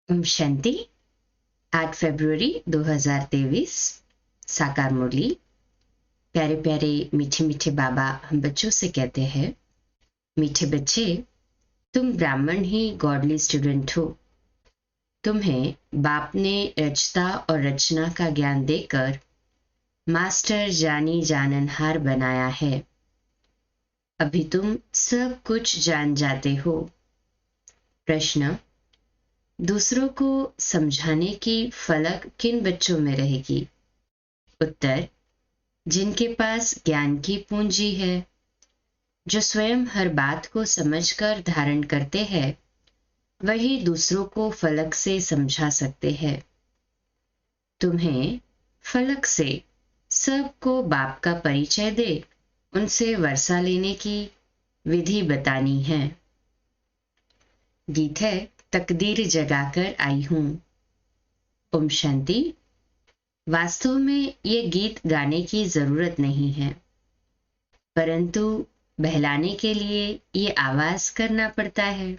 ओम शांति। 8 फरवरी 2023 साकार मुरली। प्यारे प्यारे मीठे मीठे बाबा हम बच्चों से कहते हैं, मीठे बच्चे, तुम ब्राह्मण ही गॉडली स्टूडेंट हो। तुम्हें बाप ने रचता और रचना का ज्ञान देकर मास्टर जानी जाननहार बनाया है। अभी तुम सब कुछ जान जाते हो। प्रश्न: दूसरों को समझाने की फलक किन बच्चों में रहेगी? उत्तर: जिनके पास ज्ञान की पूंजी है, जो स्वयं हर बात को समझकर धारण करते हैं, वही दूसरों को फलक से समझा सकते हैं। तुम्हें फलक से सबको बाप का परिचय दे उनसे वर्षा लेने की विधि बतानी है। गीत है तकदीर जगाकर आई हूं। ओम शांति। वास्तव में ये गीत गाने की जरूरत नहीं है, परंतु बहलाने के लिए ये आवाज करना पड़ता है।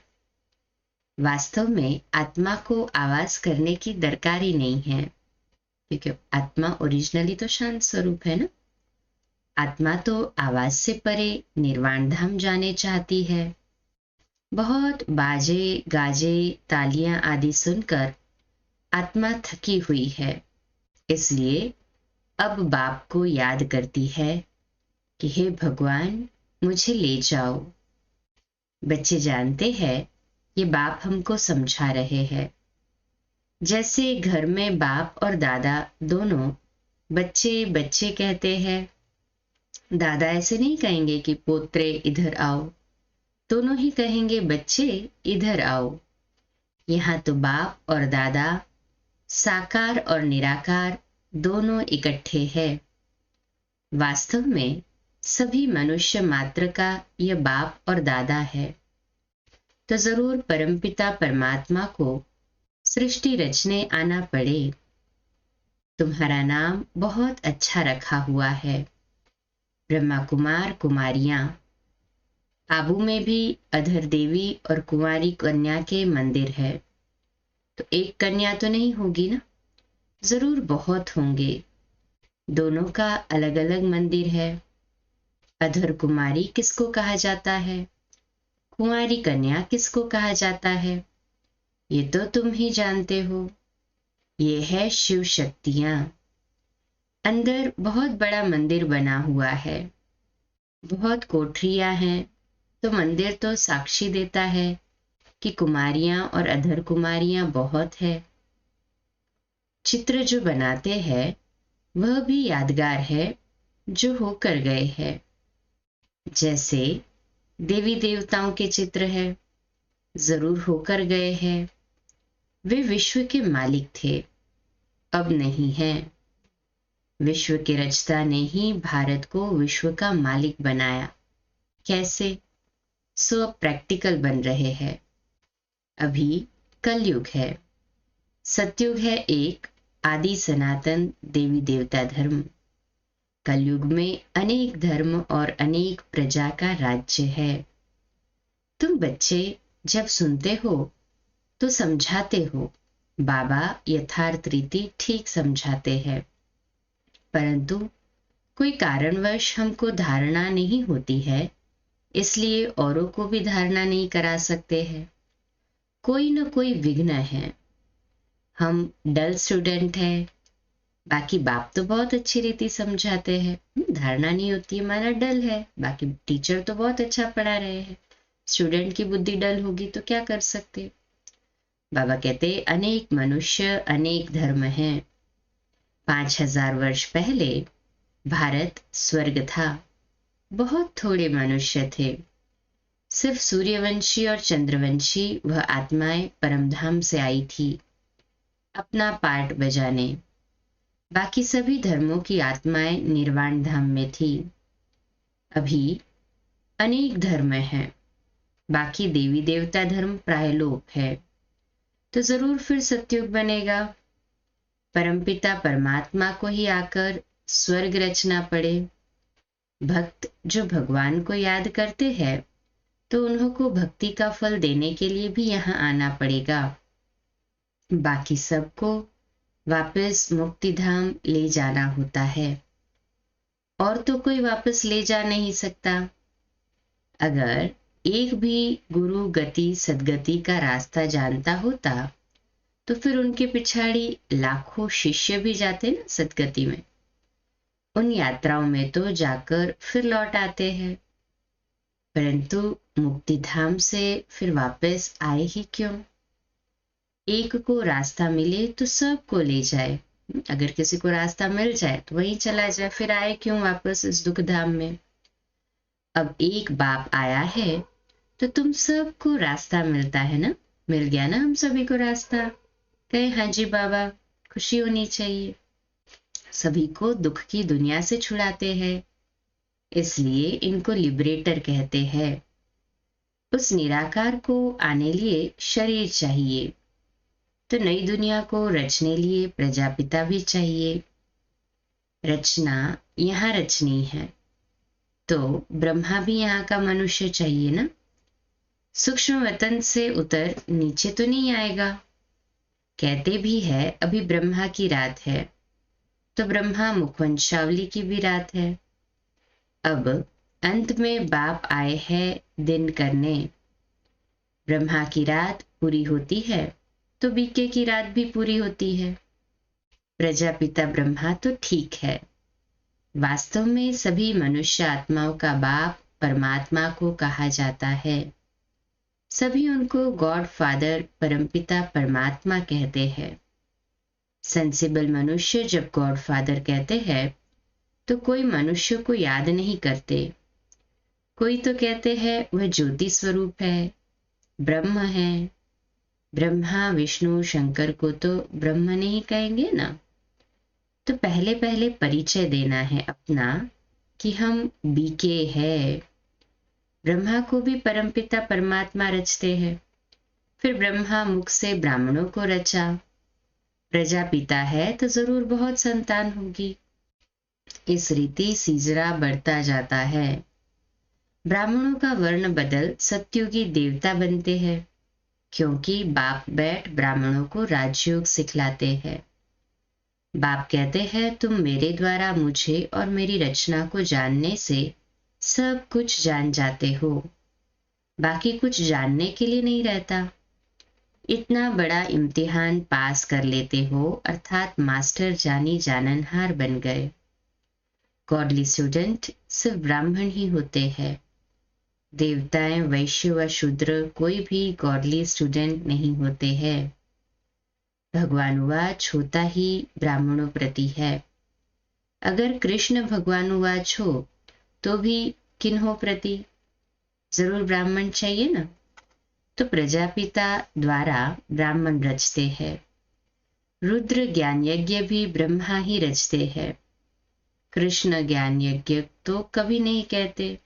वास्तव में आत्मा को आवाज करने की दरकार ही नहीं है, क्योंकि आत्मा ओरिजिनली तो शांत स्वरूप है ना। आत्मा तो आवाज से परे निर्वाण धाम जाने चाहती है। बहुत बाजे गाजे तालियां आदि सुनकर आत्मा थकी हुई है, इसलिए अब बाप को याद करती है कि हे भगवान, मुझे ले जाओ। बच्चे जानते हैं ये बाप हमको समझा रहे हैं। जैसे घर में बाप और दादा दोनों बच्चे बच्चे कहते हैं, दादा ऐसे नहीं कहेंगे कि पोत्रे इधर आओ, दोनों ही कहेंगे बच्चे इधर आओ। यहाँ तो बाप और दादा साकार और निराकार दोनों इकट्ठे हैं। वास्तव में सभी मनुष्य मात्र का यह बाप और दादा है। तो जरूर परमपिता परमात्मा को सृष्टि रचने आना पड़े। तुम्हारा नाम बहुत अच्छा रखा हुआ है, ब्रह्मा कुमार कुमारियां। आबू में भी अधर देवी और कुंवारी कन्या के मंदिर है, तो एक कन्या तो नहीं होगी ना, जरूर बहुत होंगे। दोनों का अलग अलग मंदिर है। अधर कुमारी किसको कहा जाता है, कुंवारी कन्या किसको कहा जाता है, ये तो तुम ही जानते हो। ये है शिव शक्तियां। अंदर बहुत बड़ा मंदिर बना हुआ है, बहुत कोठरियां हैं, तो मंदिर तो साक्षी देता है कि कुमारियां और अधर कुमारियां बहुत है। चित्र जो बनाते हैं वह भी यादगार है जो होकर गए हैं। जैसे देवी देवताओं के चित्र है, जरूर होकर गए हैं। वे विश्व के मालिक थे, अब नहीं है। विश्व के रचता ने ही भारत को विश्व का मालिक बनाया। कैसे? सो अब प्रैक्टिकल बन रहे हैं। अभी कलयुग है, सतयुग है एक आदि सनातन देवी देवता धर्म। कलयुग में अनेक धर्म और अनेक प्रजा का राज्य है। तुम बच्चे जब सुनते हो तो समझाते हो, बाबा यथार्थ रीति ठीक समझाते हैं, परंतु कोई कारणवश हमको धारणा नहीं होती है, इसलिए औरों को भी धारणा नहीं करा सकते हैं। कोई न कोई विघ्न है। हम डल स्टूडेंट हैं, बाकी बाप तो बहुत अच्छी रीति समझाते हैं, धारणा नहीं होती है, हमारा डल है। बाकी टीचर तो बहुत अच्छा पढ़ा रहे हैं, स्टूडेंट की बुद्धि डल होगी तो क्या कर सकते। बाबा कहते अनेक मनुष्य अनेक धर्म हैं। 5000 वर्ष पहले भारत स्वर्ग था, बहुत थोड़े मनुष्य थे। सिर्फ सूर्यवंशी और चंद्रवंशी वह आत्माएं परमधाम से आई थी अपना पार्ट बजाने। बाकी सभी धर्मों की आत्माएं निर्वाण धाम में थी। अभी अनेक धर्म हैं, बाकी देवी देवता धर्म प्रायलोप है, तो जरूर फिर सतयुग बनेगा। परमपिता परमात्मा को ही आकर स्वर्ग रचना पड़े। भक्त जो भगवान को याद करते हैं तो उन्हों को भक्ति का फल देने के लिए भी यहाँ आना पड़ेगा। बाकी सबको वापस मुक्ति धाम ले जाना होता है और तो कोई वापस ले जा नहीं सकता। अगर एक भी गुरु गति सदगति का रास्ता जानता होता तो फिर उनके पिछाड़ी लाखों शिष्य भी जाते ना सदगति में। उन यात्राओं में तो जाकर फिर लौट आते हैं, परंतु मुक्ति धाम से फिर वापस आए ही क्यों? एक को रास्ता मिले तो सबको ले जाए। अगर किसी को रास्ता मिल जाए तो वहीं चला जाए, फिर आए क्यों वापस इस दुख धाम में? अब एक बाप आया है तो तुम सबको रास्ता मिलता है ना, मिल गया ना हम सभी को रास्ता। कहे हाँ जी बाबा, खुशी होनी चाहिए। सभी को दुख की दुनिया से छुड़ाते हैं, इसलिए इनको लिबरेटर कहते हैं। उस निराकार को आने लिए शरीर चाहिए, तो नई दुनिया को रचने लिए प्रजापिता भी चाहिए। रचना यहाँ रचनी है तो ब्रह्मा भी यहाँ का मनुष्य चाहिए ना। सूक्ष्म वतन से उतर नीचे तो नहीं आएगा। कहते भी है अभी ब्रह्मा की रात है, तो ब्रह्मा मुखवंशावली की भी रात है। अब अंत में बाप आए हैं दिन करने। ब्रह्मा की रात पूरी होती है तो बीके की रात भी पूरी होती है। प्रजापिता ब्रह्मा तो ठीक है, वास्तव में सभी मनुष्य आत्माओं का बाप परमात्मा को कहा जाता है। सभी उनको गॉड फादर परमपिता परमात्मा कहते हैं। सेंसिबल मनुष्य जब गॉड फादर कहते हैं तो कोई मनुष्य को याद नहीं करते। कोई तो कहते हैं वह ज्योति स्वरूप है, ब्रह्म है। ब्रह्मा विष्णु शंकर को तो ब्रह्म नहीं कहेंगे ना। तो पहले पहले परिचय देना है अपना कि हम बीके है। ब्रह्मा को भी परमपिता परमात्मा रचते हैं, फिर ब्रह्मा मुख से ब्राह्मणों को रचा। प्रजापिता है तो जरूर बहुत संतान होगी। इस रीति सीजरा बढ़ता जाता है। ब्राह्मणों का वर्ण बदल सत्युगी देवता बनते हैं, क्योंकि बाप बैठ ब्राह्मणों को राजयोग सिखलाते हैं। बाप कहते हैं तुम मेरे द्वारा मुझे और मेरी रचना को जानने से सब कुछ जान जाते हो, बाकी कुछ जानने के लिए नहीं रहता। इतना बड़ा इम्तिहान पास कर लेते हो, अर्थात मास्टर जानी जाननहार बन गए। गॉडली स्टूडेंट सिर्फ ब्राह्मण ही होते हैं। देवताएं वैश्य व शूद्र कोई भी गॉडली स्टूडेंट नहीं होते हैं। भगवानुवाच होता ही ब्राह्मणों प्रति है। अगर कृष्ण भगवानुवाच हो तो भी किन्हों प्रति? जरूर ब्राह्मण चाहिए ना। तो प्रजापिता द्वारा ब्राह्मण रचते हैं। रुद्र ज्ञान यज्ञ भी ब्रह्मा ही रचते हैं। कृष्ण ज्ञान यज्ञ तो कभी नहीं कहते।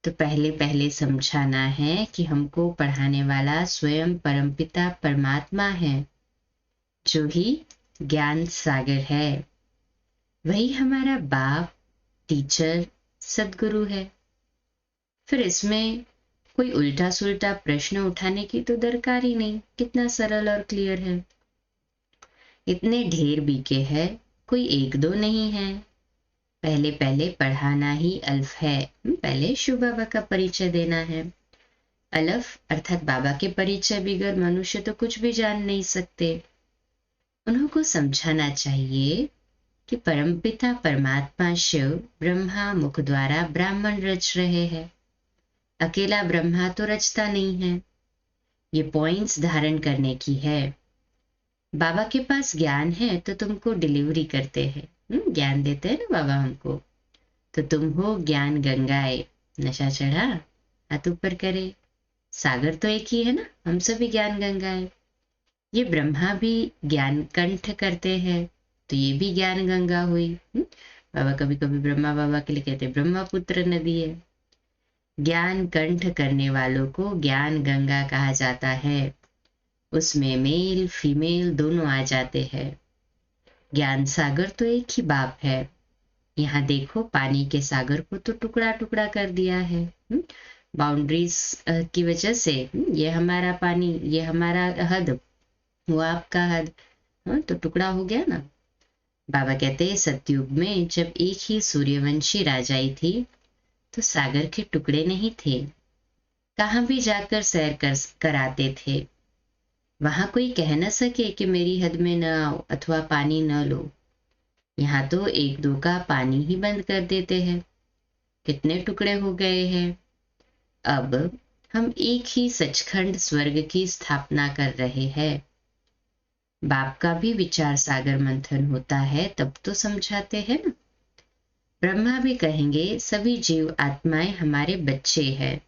तो पहले पहले समझाना है कि हमको पढ़ाने वाला स्वयं परमपिता परमात्मा है, जो ही ज्ञान सागर है। वही हमारा बाप, टीचर, सदगुरु है। फिर इसमें कोई उल्टा सुल्टा प्रश्न उठाने की तो दरकार ही नहीं। कितना सरल और क्लियर है। इतने ढेर बीके है, कोई एक दो नहीं है। पहले पहले पढ़ाना ही अल्फ है। पहले शिव बाबा का परिचय देना है। अलफ अर्थात बाबा के परिचय बिगर मनुष्य तो कुछ भी जान नहीं सकते। उनको समझाना चाहिए कि परमपिता परमात्मा शिव ब्रह्मा मुख द्वारा ब्राह्मण रच रहे हैं। अकेला ब्रह्मा तो रचता नहीं है। ये पॉइंट्स धारण करने की है। बाबा के पास ज्ञान है तो तुमको डिलीवरी करते हैं, ज्ञान देते हैं ना बाबा हमको। तो तुम हो ज्ञान गंगाए। नशा चढ़ा हाथ ऊपर करे। सागर तो एक ही है ना, हम सभी ज्ञान गंगाए। ये ब्रह्मा भी ज्ञान कंठ करते हैं तो ये भी ज्ञान गंगा हुई। बाबा कभी कभी ब्रह्मा बाबा के लिए कहते ब्रह्मपुत्र नदी है। ज्ञान कंठ करने वालों को ज्ञान गंगा कहा जाता है। उसमें मेल फीमेल दोनों आ जाते हैं। ज्ञान सागर तो एक ही बाप है। यहाँ देखो पानी के सागर को तो टुकड़ा टुकड़ा कर दिया है बाउंड्रीज की वजह से। ये हमारा पानी, ये हमारा हद, हुआ आपका हद, हाँ तो टुकड़ा हो गया ना। बाबा कहते हैं सतयुग में जब एक ही सूर्यवंशी राजाई थी तो सागर के टुकड़े नहीं थे, कहाँ भी जाकर सैर कर आते थे। वहां कोई कह न सके कि मेरी हद में न आओ अथवा पानी न लो। यहाँ तो एक दो का पानी ही बंद कर देते हैं। कितने टुकड़े हो गए हैं। अब हम एक ही सचखंड स्वर्ग की स्थापना कर रहे हैं। बाप का भी विचार सागर मंथन होता है तब तो समझाते हैं ना। ब्रह्मा भी कहेंगे सभी जीव आत्माएं हमारे बच्चे हैं।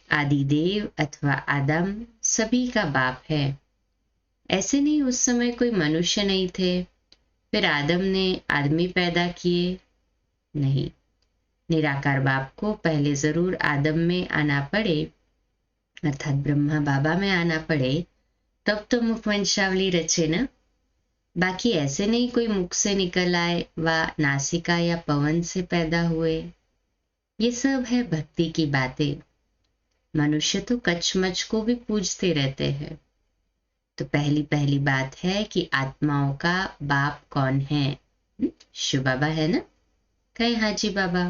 आदिदेव अथवा आदम सभी का बाप है। ऐसे नहीं उस समय कोई मनुष्य नहीं थे फिर आदम ने आदमी पैदा किए, नहीं। निराकार बाप को पहले जरूर आदम में आना पड़े अर्थात ब्रह्मा बाबा में आना पड़े तब तो मुख वंशावली रचे ना। बाकी ऐसे नहीं कोई मुख से निकल आए व नासिका या पवन से पैदा हुए। ये सब है भक्ति की बातें। मनुष्य तो कचमच को भी पूजते रहते हैं। तो पहली पहली बात है कि आत्माओं का बाप कौन है। शिव बाबा है ना। कहे हाजी बाबा,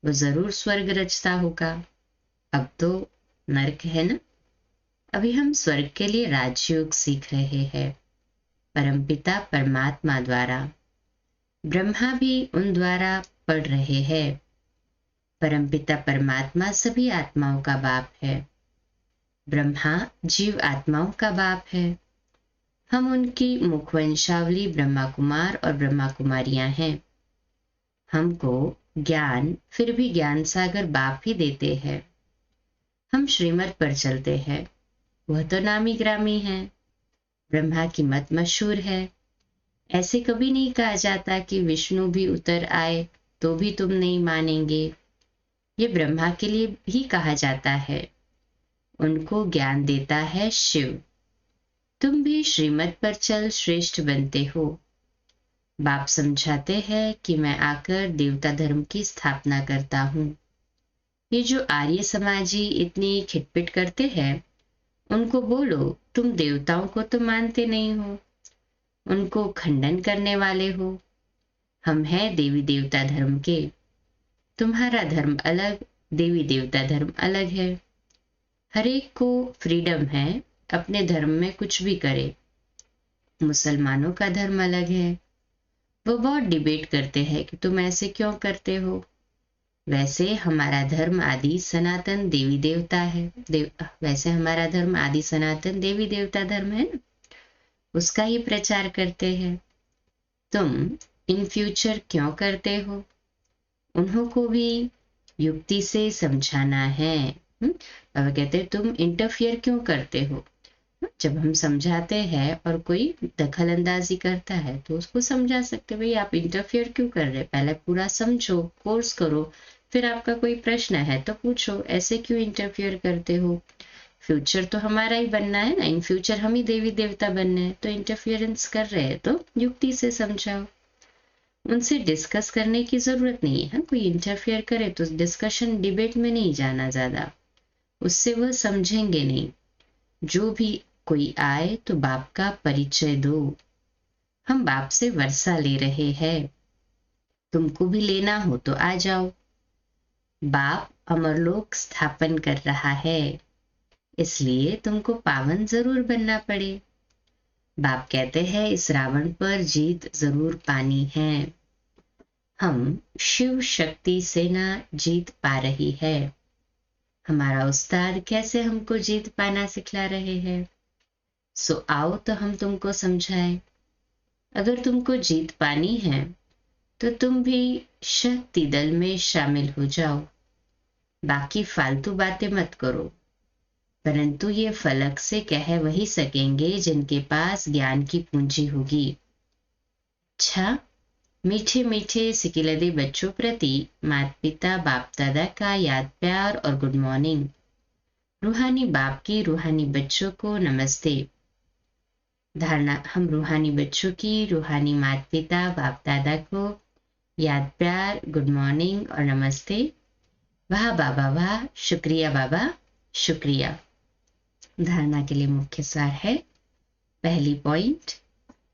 वो जरूर स्वर्ग रचता होगा। अब तो नरक है ना। अभी हम स्वर्ग के लिए राजयोग सीख रहे हैं परमपिता परमात्मा द्वारा। ब्रह्मा भी उन द्वारा पढ़ रहे हैं। परमपिता परमात्मा सभी आत्माओं का बाप है। ब्रह्मा जीव आत्माओं का बाप है। हम उनकी मुखवंशावली ब्रह्मा कुमार और ब्रह्मा कुमारियां हैं। हमको ज्ञान फिर भी ज्ञान सागर बाप ही देते हैं। हम श्रीमत पर चलते हैं, वह तो नामी ग्रामी है। ब्रह्मा की मत मशहूर है। ऐसे कभी नहीं कहा जाता कि विष्णु भी उतर आए तो भी तुम नहीं मानेंगे। ये ब्रह्मा के लिए भी कहा जाता है। उनको ज्ञान देता है शिव। तुम भी श्रीमत पर चल श्रेष्ठ बनते हो। बाप समझाते हैं कि मैं आकर देवता धर्म की स्थापना करता हूँ। ये जो आर्य समाजी इतनी खिटपिट करते हैं उनको बोलो तुम देवताओं को तो मानते नहीं हो, उनको खंडन करने वाले हो। हम हैं देवी देवता धर्म के। तुम्हारा धर्म अलग, देवी देवता धर्म अलग है। हर एक को फ्रीडम है अपने धर्म में कुछ भी करे। मुसलमानों का धर्म अलग है। वो बहुत डिबेट करते हैं कि तुम ऐसे क्यों करते हो। वैसे हमारा धर्म आदि सनातन देवी देवता है। वैसे हमारा धर्म आदि सनातन देवी देवता धर्म है ना, उसका ही प्रचार करते हैं। तुम इन फ्यूचर क्यों करते हो, उन्हों को भी युक्ति से समझाना है। बाबा कहते हैं तुम इंटरफियर क्यों करते हो। जब हम समझाते हैं और कोई दखल अंदाजी करता है तो उसको समझा सकते भाई आप इंटरफियर क्यों कर रहे, पहले पूरा समझो, कोर्स करो, फिर आपका कोई प्रश्न है तो पूछो, ऐसे क्यों इंटरफियर करते हो। फ्यूचर तो हमारा ही बनना है ना, इन फ्यूचर हम ही देवी देवता बनने हैं, तो इंटरफियरेंस कर रहे हैं तो युक्ति से समझाओ। उनसे डिस्कस करने की जरूरत नहीं है। कोई इंटरफियर करे तो डिस्कशन डिबेट में नहीं जाना ज्यादा, उससे वह समझेंगे नहीं। जो भी कोई आए तो बाप का परिचय दो। हम बाप से वर्षा ले रहे हैं, तुमको भी लेना हो तो आ जाओ। बाप अमरलोक स्थापन कर रहा है, इसलिए तुमको पावन जरूर बनना पड़े। बाप कहते हैं इस रावण पर जीत जरूर पानी है। हम शिव शक्ति से ना जीत पा रही है। हमारा उस्ताद कैसे हमको जीत पाना सिखला रहे हैं। सो आओ तो हम तुमको समझाएं। अगर तुमको जीत पानी है तो तुम भी शक्ति दल में शामिल हो जाओ। बाकी फालतू बातें मत करो। परंतु ये फलक से कह वही सकेंगे जिनके पास ज्ञान की पूंजी होगी। अच्छा, मीठे मीठे सिकिलदे बच्चों प्रति माता पिता बाप दादा का याद प्यार और गुड मॉर्निंग। रूहानी बाप की रूहानी बच्चों को नमस्ते। धारणा, हम रूहानी बच्चों की रूहानी माता पिता बाप दादा को याद प्यार गुड मॉर्निंग और नमस्ते। वाह बाबा वाह, शुक्रिया बाबा शुक्रिया। धारणा के लिए मुख्य सार है पहली पॉइंट,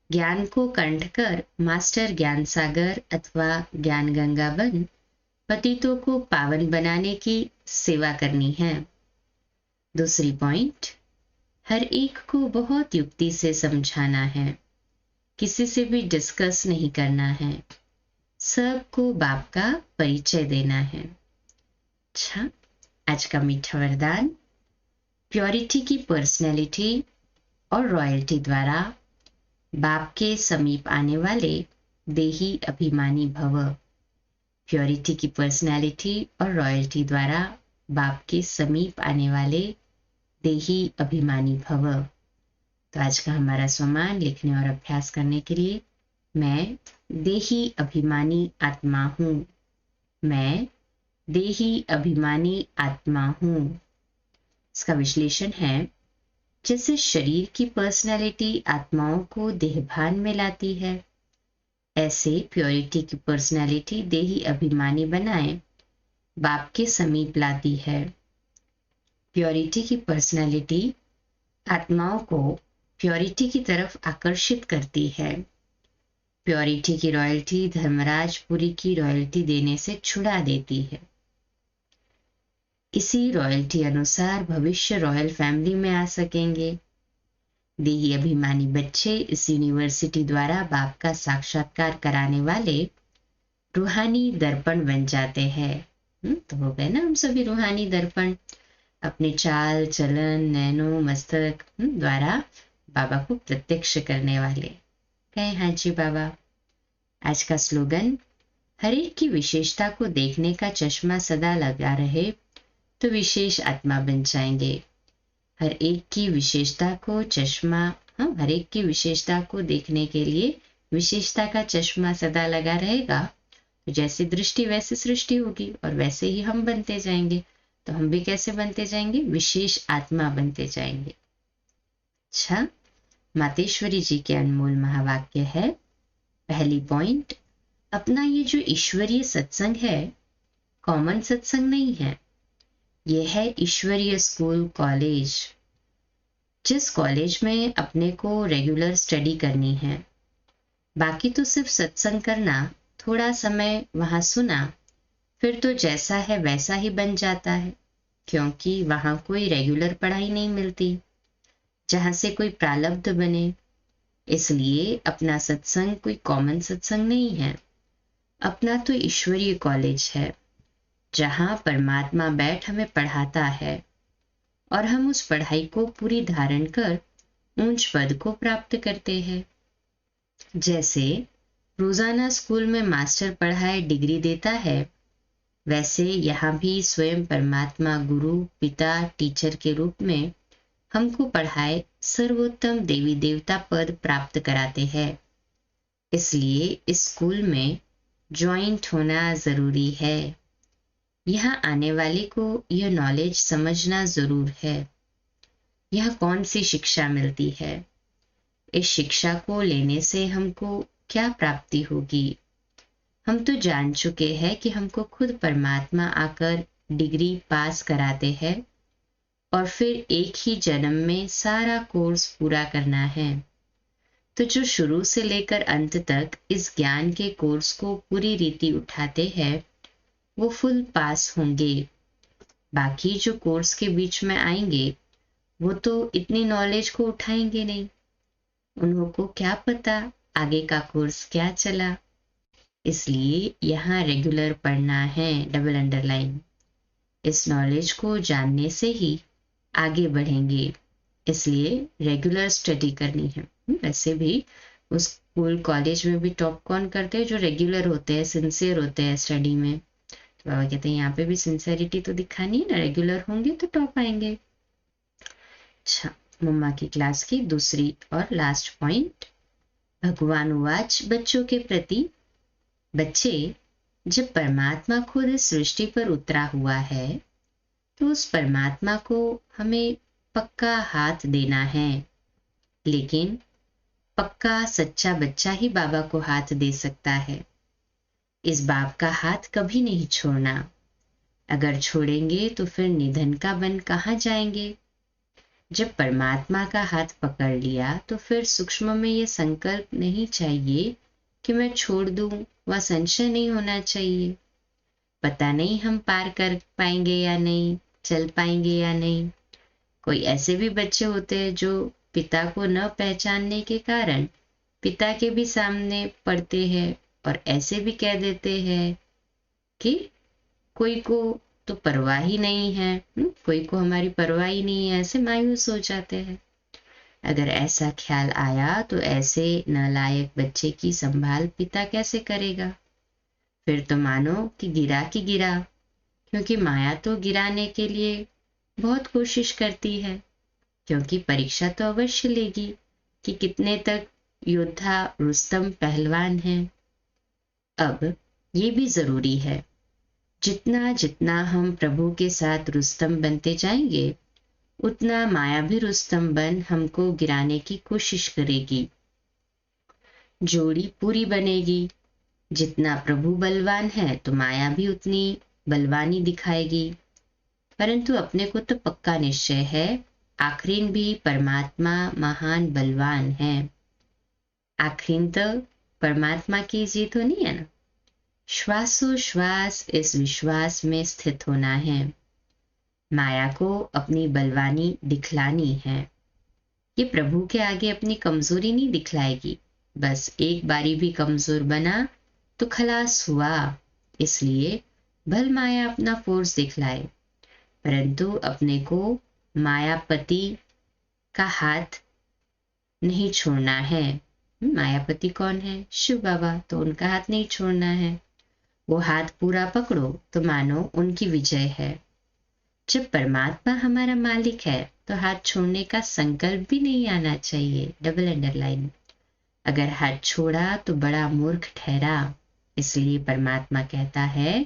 ज्ञान को कंठ कर मास्टर ज्ञान सागर अथवा ज्ञान गंगा बन पतितों को पावन बनाने की सेवा करनी है। दूसरी पॉइंट, हर एक को बहुत युक्ति से समझाना है, किसी से भी डिस्कस नहीं करना है, सबको बाप का परिचय देना है। अच्छा, आज का मीठा वरदान, प्योरिटी की पर्सनैलिटी और रॉयल्टी द्वारा बाप के समीप आने वाले देही अभिमानी भव। प्योरिटी की पर्सनैलिटी और रॉयल्टी द्वारा बाप के समीप आने वाले देही अभिमानी भव। तो आज का हमारा स्वमान लिखने और अभ्यास करने के लिए, मैं देही अभिमानी आत्मा हूँ, मैं देही अभिमानी आत्मा हूँ। इसका विश्लेषण है, जैसे शरीर की पर्सनैलिटी आत्माओं को देहभान में लाती है, ऐसे प्योरिटी की पर्सनैलिटी देही अभिमानी बनाए बाप के समीप लाती है। प्योरिटी की पर्सनैलिटी आत्माओं को प्योरिटी की तरफ आकर्षित करती है। प्योरिटी की रॉयल्टी धर्मराज पुरी की रॉयल्टी देने से छुड़ा देती है। इसी रॉयल्टी अनुसार भविष्य रॉयल फैमिली में आ सकेंगे। देही अभिमानी बच्चे इस यूनिवर्सिटी द्वारा बाप का साक्षात्कार कराने वाले रूहानी दर्पण बन जाते हैं। तो हो गए ना हम सभी रूहानी दर्पण, अपने चाल चलन नैनो मस्तक द्वारा बाबा को प्रत्यक्ष करने वाले। कहे हाँ जी बाबा। आज का स्लोगन, हर एक की विशेषता को देखने का चश्मा सदा लगा रहे तो विशेष आत्मा बन जाएंगे। हर एक की विशेषता को चश्मा, हर एक की विशेषता को देखने के लिए विशेषता का चश्मा सदा लगा रहेगा तो जैसी दृष्टि वैसे सृष्टि होगी और वैसे ही हम बनते जाएंगे। तो हम भी कैसे बनते जाएंगे? विशेष आत्मा बनते जाएंगे। अच्छा, मातेश्वरी जी के अनमोल महावाक्य है। पहली पॉइंट, अपना ये जो ईश्वरीय सत्संग है कॉमन सत्संग नहीं है, यह है ईश्वरीय स्कूल कॉलेज। जिस कॉलेज में अपने को रेगुलर स्टडी करनी है, बाकी तो सिर्फ सत्संग करना, थोड़ा समय वहां सुना, फिर तो जैसा है वैसा ही बन जाता है, क्योंकि वहां कोई रेगुलर पढ़ाई नहीं मिलती जहां से कोई प्रालब्ध बने। इसलिए अपना सत्संग कोई कॉमन सत्संग नहीं है, अपना तो ईश्वरीय कॉलेज है जहां परमात्मा बैठ हमें पढ़ाता है और हम उस पढ़ाई को पूरी धारण कर ऊंच पद को प्राप्त करते हैं। जैसे रोजाना स्कूल में मास्टर पढ़ाए डिग्री देता है, वैसे यहाँ भी स्वयं परमात्मा गुरु पिता टीचर के रूप में हमको पढ़ाए सर्वोत्तम देवी देवता पद प्राप्त कराते हैं। इसलिए इस स्कूल में ज्वाइंट होना जरूरी है। यहाँ आने वाले को यह नॉलेज समझना जरूर है। यह कौन सी शिक्षा मिलती है? इस शिक्षा को लेने से हमको क्या प्राप्ति होगी? हम तो जान चुके हैं कि हमको खुद परमात्मा आकर डिग्री पास कराते हैं और फिर एक ही जन्म में सारा कोर्स पूरा करना है। तो जो शुरू से लेकर अंत तक इस ज्ञान के कोर्स को पूरी रीति उठाते हैं वो फुल पास होंगे। बाकी जो कोर्स के बीच में आएंगे वो तो इतनी नॉलेज को उठाएंगे नहीं, उन्हों को क्या पता आगे का कोर्स क्या चला। इसलिए यहाँ रेगुलर पढ़ना है, डबल अंडरलाइन। इस नॉलेज को जानने से ही आगे बढ़ेंगे, इसलिए रेगुलर स्टडी करनी है। वैसे भी उस स्कूल कॉलेज में भी टॉप कौन करते हैं? जो रेगुलर होते हैं, सिंसियर होते हैं स्टडी में। तो बाबा कहते हैं यहाँ पे भी सिंसियरिटी तो दिखानी है ना, रेगुलर होंगे तो टॉप आएंगे। अच्छा, मम्मा की क्लास की दूसरी और लास्ट पॉइंट, भगवान उवाच बच्चों के प्रति, बच्चे जब परमात्मा खुद इस सृष्टि पर उतरा हुआ है तो उस परमात्मा को हमें पक्का हाथ देना है। लेकिन पक्का सच्चा बच्चा ही बाबा को हाथ दे सकता है। इस बाप का हाथ कभी नहीं छोड़ना। अगर छोड़ेंगे तो फिर निधन का बन कहाँ जाएंगे? जब परमात्मा का हाथ पकड़ लिया तो फिर सूक्ष्म में ये संकल्प नहीं चाहिए कि मैं छोड़ दूं, वह संशय नहीं होना चाहिए। पता नहीं हम पार कर पाएंगे या नहीं, चल पाएंगे या नहीं। कोई ऐसे भी बच्चे होते हैं जो पिता को न पहचानने के कारण पिता के भी सामने पड़ते हैं और ऐसे भी कह देते हैं कि कोई को तो परवाह ही नहीं है, कोई को हमारी परवाह ही नहीं है, ऐसे मायूस हो जाते हैं। अगर ऐसा ख्याल आया तो ऐसे नालायक बच्चे की संभाल पिता कैसे करेगा? फिर तो मानो कि गिरा, क्योंकि माया तो गिराने के लिए बहुत कोशिश करती है, क्योंकि परीक्षा तो अवश्य लेगी कि कितने तक योद्धा रुस्तम पहलवान है। अब ये भी जरूरी है, जितना जितना हम प्रभु के साथ रुस्तम बनते जाएंगे उतना माया भी रुस्तम बन हमको गिराने की कोशिश करेगी। जोड़ी पूरी बनेगी। जितना प्रभु बलवान है तो माया भी उतनी बलवानी दिखाएगी। परंतु अपने को तो पक्का निश्चय है, आखिरीन भी परमात्मा महान बलवान है। आखिरीन तो परमात्मा की जीत होनी है ना। श्वासोश्वास इस विश्वास में स्थित होना है। माया को अपनी बलवानी दिखलानी है। ये प्रभु के आगे अपनी कमजोरी नहीं दिखलाएगी। बस एक बारी भी कमजोर बना तो खलास हुआ। इसलिए भल माया अपना फोर्स दिखलाए, परंतु अपने को मायापति का हाथ नहीं छोड़ना है। मायापति कौन है? शिव बाबा। तो उनका हाथ नहीं छोड़ना है। वो हाथ पूरा पकड़ो तो मानो उनकी विजय है। जब परमात्मा हमारा मालिक है तो हाथ छोड़ने का संकल्प भी नहीं आना चाहिए। Double underline. अगर हाथ छोड़ा तो बड़ा मूर्ख ठहरा। इसलिए परमात्मा कहता है,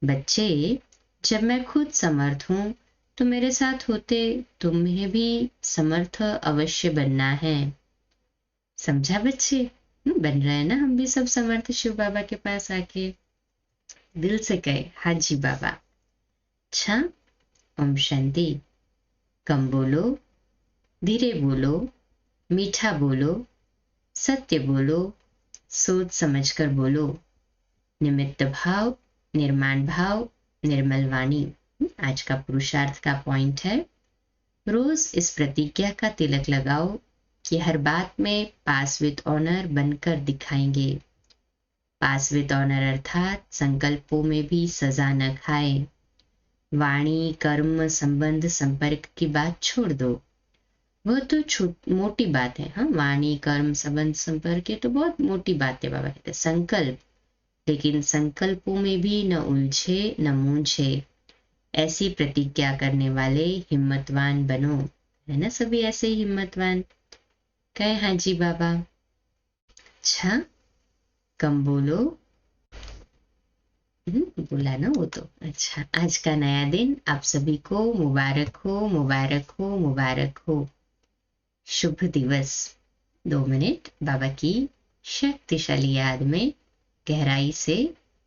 बच्चे जब मैं खुद समर्थ हूं तो मेरे साथ होते तुम्हें भी समर्थ अवश्य बनना है। समझा बच्चे? बन रहे हैं ना हम भी सब समर्थ शिव बाबा के पास आके। दिल से कहे हाँ जी बाबा। अच्छा, ओम शांति। कम बोलो, धीरे बोलो, मीठा बोलो, सत्य बोलो, सोच समझकर बोलो। निमित्त भाव, निर्माण भाव, निर्मल वाणी। आज का पुरुषार्थ का पॉइंट है, रोज इस प्रतिज्ञा का तिलक लगाओ कि हर बात में पास विद ऑनर बनकर दिखाएंगे। पास विद ऑनर अर्थात संकल्पों में भी सजा न खाए। वाणी कर्म संबंध संपर्क की बात छोड़ दो, वह तो मोटी बात है। हाँ, वाणी कर्म संबंध संपर्क ये तो बहुत मोटी बात है। बाबा कहते हैं संकल्प, लेकिन संकल्पों में भी न उलझे न मूंझे। ऐसी प्रतिज्ञा करने वाले हिम्मतवान बनो। है ना सभी ऐसे ही हिम्मतवान? कहे हाँ जी बाबा। अच्छा, कम बोलो। बोला ना वो तो। अच्छा, आज का नया दिन आप सभी को मुबारक हो, मुबारक हो, मुबारक हो। शुभ दिवस। 2 मिनट बाबा की शक्तिशाली याद में गहराई से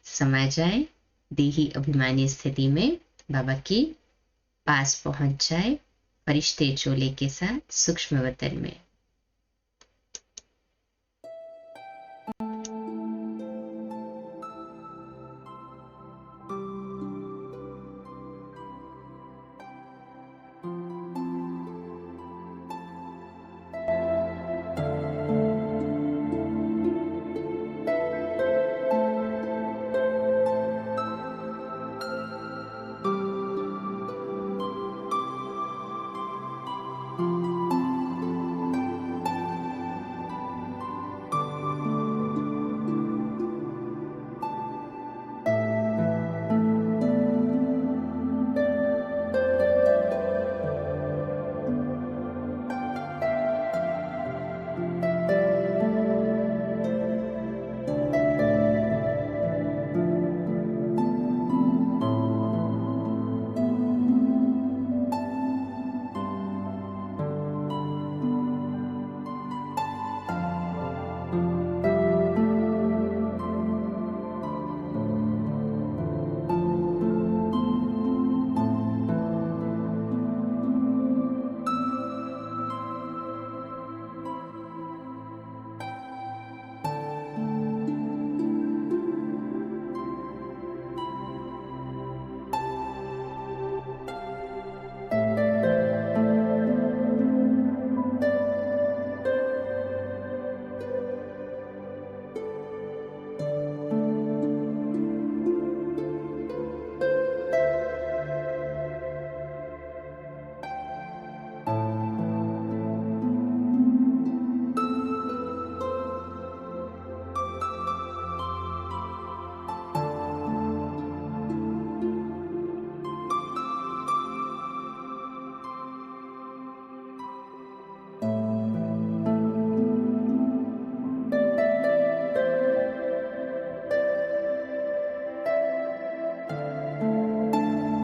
समा जाए। देही अभिमानी स्थिति में बाबा की पास पहुंच जाए, फरिश्ते चोले के साथ सूक्ष्म वतन में।